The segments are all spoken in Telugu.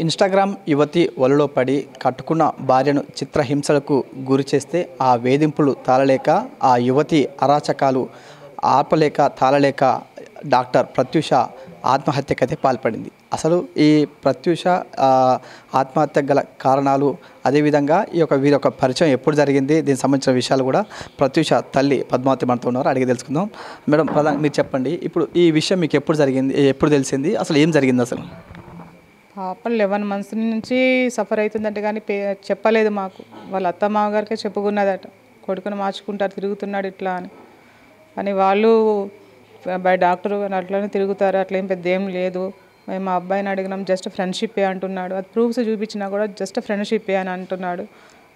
ఇన్స్టాగ్రామ్ యువతి వలలో పడి కట్టుకున్న భార్యను చిత్రహింసలకు గురి చేస్తే ఆ వేధింపులు తాళలేక ఆ యువతి అరాచకాలు ఆపలేక తాళలేక డాక్టర్ ప్రత్యూష ఆత్మహత్యకైతే పాల్పడింది. అసలు ఈ ప్రత్యూష ఆత్మహత్య గల కారణాలు, అదేవిధంగా వీరి పరిచయం ఎప్పుడు జరిగింది, దీనికి సంబంధించిన విషయాలు కూడా ప్రత్యూష తల్లి పద్మావతి మనతో ఉన్నారు, అడిగి తెలుసుకుందాం. మేడం, మీరు చెప్పండి, ఇప్పుడు ఈ విషయం మీకు ఎప్పుడు జరిగింది, ఎప్పుడు తెలిసింది, అసలు ఏం జరిగింది అసలు? పాప 11 మంత్స్ నుంచి సఫర్ అవుతుందంటే కానీ చెప్పలేదు మాకు. వాళ్ళ అత్త మామగారికే చెప్పుకున్నదట, కొడుకును మార్చుకుంటారు తిరుగుతున్నాడు ఇట్లా అని. కానీ వాళ్ళు బై డాక్టర్ అట్లనే తిరుగుతారు, అట్లేం పెద్ద ఏం లేదు, మేము మా అబ్బాయిని అడిగినాం, జస్ట్ ఫ్రెండ్షిప్పే అంటున్నాడు. అది ప్రూఫ్స్ చూపించినా కూడా జస్ట్ ఫ్రెండ్షిప్పే అని అంటున్నాడు.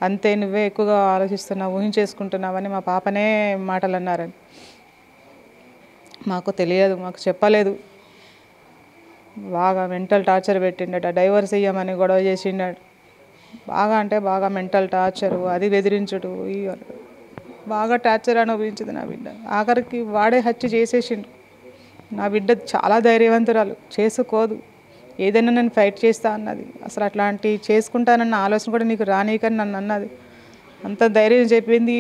అంతే, నువ్వే ఎక్కువగా ఆలోచిస్తున్నావు, ఊహించేసుకుంటున్నావు అని మా పాపనే మాటలు అన్నారని. మాకు తెలియదు, మాకు చెప్పలేదు. బాగా మెంటల్ టార్చర్ పెట్టిండట, డైవర్స్ ఇయ్యమని గొడవ చేసిండట. బాగా అంటే బాగా మెంటల్ టార్చరు, అది బెదిరించుడు, బాగా టార్చర్ అనుభవించింది నా బిడ్డ. ఆఖరికి వాడే హత్య చేసేసిండు. నా బిడ్డ చాలా ధైర్యవంతురాలు, చేసుకోదు, ఏదైనా నేను ఫైట్ చేస్తా అన్నది. అసలు అట్లాంటి చేసుకుంటానన్న ఆలోచన కూడా నీకు రానీకని నన్ను అన్నది. అంత ధైర్యం చెప్పింది,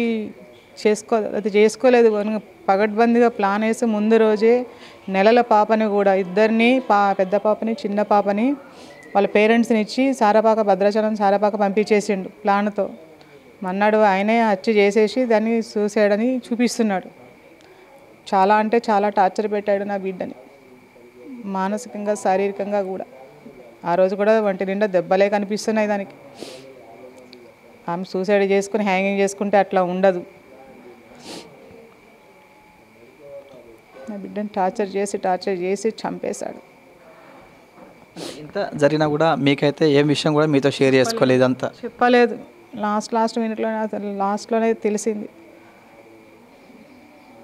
చేసుకోదు. అది చేసుకోలేదు. పగడ్బందీగా ప్లాన్ వేసి ముందు రోజే నెలల పాపని కూడా, ఇద్దరిని పెద్ద పాపని చిన్న పాపని వాళ్ళ పేరెంట్స్ని ఇచ్చి భద్రాచలం సారపాక పంపించేసిండు ప్లాన్తో. మన్నాడు ఆయనే హత్య చేసేసి దాన్ని సూసైడ్ అని చూపిస్తున్నాడు. చాలా అంటే చాలా టార్చర్ పెట్టాడు నా బిడ్డని, మానసికంగా శారీరకంగా కూడా. ఆ రోజు కూడా ఒంటి నిండా దెబ్బలే కనిపిస్తున్నాయి దానికి. ఆమె సూసైడ్ చేసుకుని హ్యాంగింగ్ చేసుకుంటే అట్లా ఉండదు. నా బిడ్డని టార్చర్ చేసి చంపేశాడు. ఇంత జరిగినా కూడా మీకైతే ఏం విషయం కూడా మీతో షేర్ చేసుకోలేదు? అంతా చెప్పలేదు. లాస్ట్ మినిట్లోనే, అసలు లాస్ట్లోనే తెలిసింది.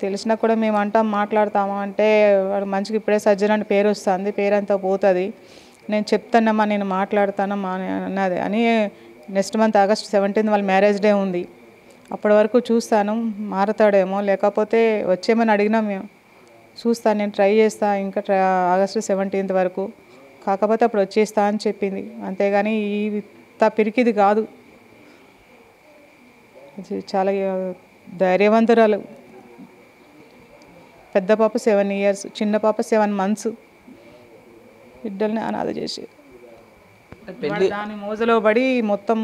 తెలిసినా కూడా మేము మాట్లాడతాము అంటే, వాడు మంచిగా ఇప్పుడే సర్జన్ అని పేరు వస్తుంది, పేరంతా పోతుంది, నేను చెప్తానమ్మా, నేను మాట్లాడతానమ్మా అని అన్నది. అని నెక్స్ట్ మంత్ August 17 వాళ్ళ మ్యారేజ్ డే ఉంది. అప్పటి వరకు చూస్తాను, మారతాడేమో, లేకపోతే వచ్చేమని అడిగినాం మేము. చూస్తాను, నేను ట్రై చేస్తా ఇంకా August 17 వరకు, కాకపోతే అప్పుడు వచ్చేస్తా అని చెప్పింది. అంతేగాని ఈ పిరికిది కాదు, చాలా ధైర్యవంతురాలు. పెద్ద పాప 7 years, చిన్న పాప 7 months. బిడ్డల్ని అనాథ చేసి దాని మోజలో పడి మొత్తం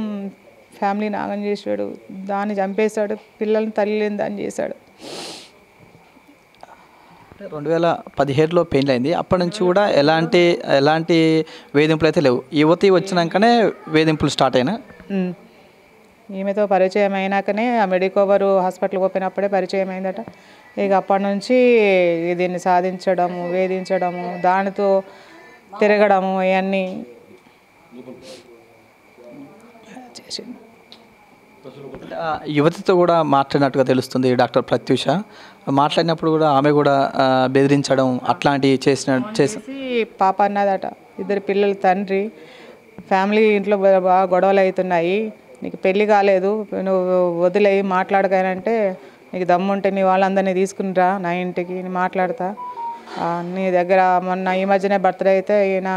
ఫ్యామిలీ నాగం చేసాడు, దాన్ని చంపేశాడు, పిల్లల్ని తల్లి లేని దాన్ని చేశాడు. 2017లో పెళ్ళైంది. అప్పటి నుంచి కూడా ఎలాంటి వేధింపులు అయితే లేవు. యువతి వచ్చినాకనే వేధింపులు స్టార్ట్ అయినా. ఈమెతో పరిచయం అయినాకనే ఆ మెడికోవర్ హాస్పిటల్ పోయినప్పుడే పరిచయం అయిందట. ఇక అప్పటి నుంచి దీన్ని సాధించడము, వేధించడము, దానితో తిరగడము, ఇవన్నీ చేసింది. యువతితో కూడా మాట్లాడినట్టుగా తెలుస్తుంది డాక్టర్ ప్రత్యూష. మాట్లాడినప్పుడు కూడా ఆమె కూడా బెదిరించడం అట్లాంటివి చేసి పాప అన్నదట, ఇద్దరు పిల్లల తండ్రి, ఫ్యామిలీ ఇంట్లో బాగా గొడవలు అవుతున్నాయి, నీకు పెళ్ళి కాలేదు, నువ్వు వదిలేయి మాట్లాడగానంటే, నీకు దమ్ముంటే నీ వాళ్ళందరినీ తీసుకునిరా నా ఇంటికి, నేను మాట్లాడతా, నీ దగ్గర మొన్న ఈ మధ్యనే బర్త్డే అయితే ఈయన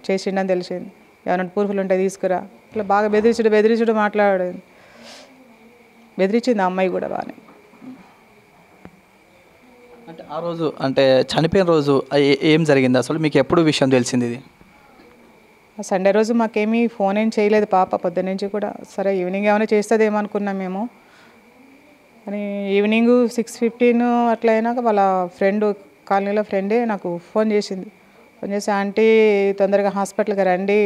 చేసిండని తెలిసింది, ఏమైనా ప్రూఫ్లు ఉంటే తీసుకురా. ఇట్లా బాగా బెదిరించుడు మాట్లాడేది. బెదిరించింది ఆ అమ్మాయి కూడా బాగానే. అంటే ఆ రోజు, అంటే చనిపోయిన రోజు ఏం జరిగింది అసలు, మీకు ఎప్పుడు విషయం తెలిసింది ఇది? సండే రోజు మాకేమీ ఫోన్ ఏం చేయలేదు పాప పొద్దున్నుంచి కూడా. సరే ఈవినింగ్ ఏమైనా చేస్తుందేమో అనుకున్నాం మేము. కానీ ఈవినింగ్ 6:15 అట్లా అయినాక వాళ్ళ ఫ్రెండ్, కాలనీలో ఫ్రెండే నాకు ఫోన్ చేసింది. ఫోన్ చేసి, ఆంటీ తొందరగా హాస్పిటల్కి రండి,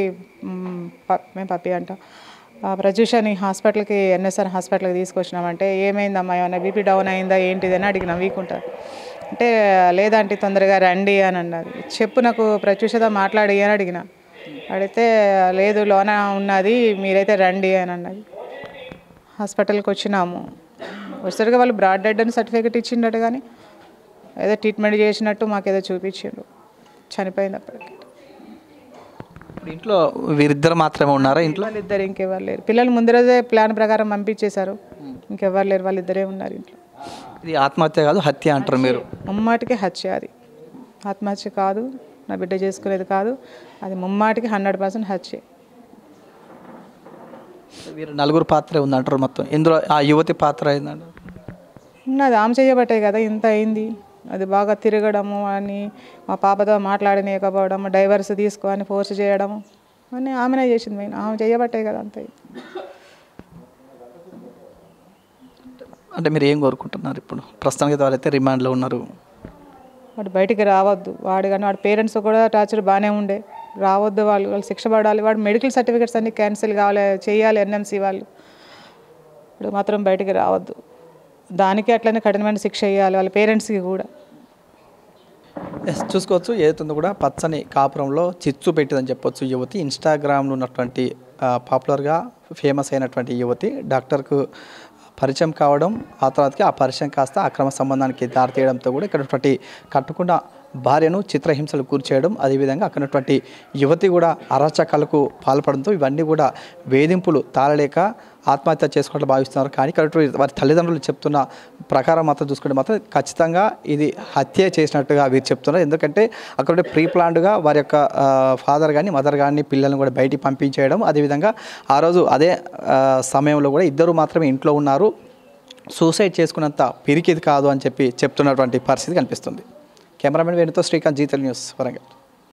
మేము పప్పి అంటాం, ప్రత్యూషని హాస్పిటల్కి NSR హాస్పిటల్కి తీసుకొచ్చినామంటే, ఏమైందమ్మా, ఏమన్నా బీపీ డౌన్ అయిందా ఏంటిది అని అడిగినాం వీకుంటారు. అంటే లేదంటే తొందరగా రండి అని అన్నది. చెప్పు, నాకు ప్రత్యూషతో మాట్లాడి అని అడిగిన. అడిగితే లేదు లోన ఉన్నది, మీరైతే రండి అని అన్నది. హాస్పిటల్కి వచ్చినాము. వచ్చేసరికి వాళ్ళు బ్రాడ్ డెడ్ అని సర్టిఫికేట్ ఇచ్చిండట, కానీ ఏదో ట్రీట్మెంట్ చేసినట్టు మాకేదో చూపించిండు. చనిపోయింది అప్పటికి. ఇంట్లో వీరిద్దరు మాత్రమే ఉన్నారా? ఇంట్లో వాళ్ళిద్దరు, ఇంకెవరు లేరు. పిల్లలు ముందు రోజే ప్లాన్ ప్రకారం పంపించేశారు, ఇంకెవరు లేరు, వాళ్ళిద్దరే ఉన్నారు ఇంట్లో. ఇది ఆత్మహత్య కాదు, హత్య అంటారు మీరు? ముమ్మాటికి హత్య. అది ఆత్మహత్య కాదు, నా బిడ్డ చేసుకునేది కాదు, అది ముమ్మాటికి 100% హత్యే. వీరు నలుగురు పాత్ర ఉందంటారు మొత్తం, ఇందులో ఆ యువతి పాత్ర ఏందంటారు? ఉన్నది ఆమె చేయబట్టే కదా ఇంత అయింది. అది బాగా తిరగడము అని, మా పాపతో మాట్లాడనీయకపోవడం, డైవర్స్ తీసుకో అని ఫోర్స్ చేయడము అని ఆమెనే చేసింది. మెయిన్ ఆమె చేయబట్టే కదా అంత అయింది. అంటే మీరు ఏం కోరుకుంటున్నారు ఇప్పుడు? ప్రస్తుతానికి వాళ్ళైతే రిమాండ్లో ఉన్నారు. వాడు బయటికి రావద్దు. వాడు కానీ వాడి పేరెంట్స్ కూడా టార్చర్ బాగానే ఉండే. రావద్దు, వాళ్ళు శిక్ష పడాలి. వాడు మెడికల్ సర్టిఫికేట్స్ అన్నీ క్యాన్సిల్ కావాలి, చేయాలి ఎన్ఎంసీ వాళ్ళు. ఇప్పుడు మాత్రం బయటికి రావద్దు. దానికి అట్లనే కఠినమైన శిక్ష వేయాలి వాళ్ళ పేరెంట్స్కి కూడా. చూసుకోవచ్చు, ఏదైతుందో కూడా పచ్చని కాపురంలో చిచ్చు పెట్టిందని చెప్పొచ్చు యువతి. ఇన్స్టాగ్రామ్లో ఉన్నటువంటి పాపులర్గా ఫేమస్ అయినటువంటి యువతి డాక్టర్కు పరిచయం కావడం, ఆ తర్వాతకి ఆ పరిచయం కాస్త అక్రమ సంబంధానికి దారితీయడంతో కూడా ఇక్కడ కట్టుకున్న భార్యను చిత్రహింసలు కూర్చేయడం, అదేవిధంగా అక్కడటువంటి యువతి కూడా అరాచకాలకు పాల్పడంతో ఇవన్నీ కూడా వేధింపులు తాళలేక ఆత్మహత్య చేసుకోవడం భావిస్తున్నారు. కానీ ఇక్కడ వారి తల్లిదండ్రులు చెప్తున్న ప్రకారం మాత్రం చూసుకుంటే మాత్రం ఖచ్చితంగా ఇది హత్య చేసినట్టుగా వీరు చెప్తున్నారు. ఎందుకంటే అక్కడ ప్రీ ప్లాన్డ్గా వారి యొక్క ఫాదర్ కానీ మదర్ కానీ పిల్లల్ని కూడా బయటికి పంపించేయడం, అదేవిధంగా ఆ రోజు అదే సమయంలో కూడా ఇద్దరు మాత్రమే ఇంట్లో ఉన్నారు, సూసైడ్ చేసుకున్నంత పిరికిది కాదు అని చెప్తున్నటువంటి పరిస్థితి కనిపిస్తుంది. కెమెరామెన్ వేణుతో శ్రీకాంత్, జీ తెలుగు న్యూస్, వరంగల్.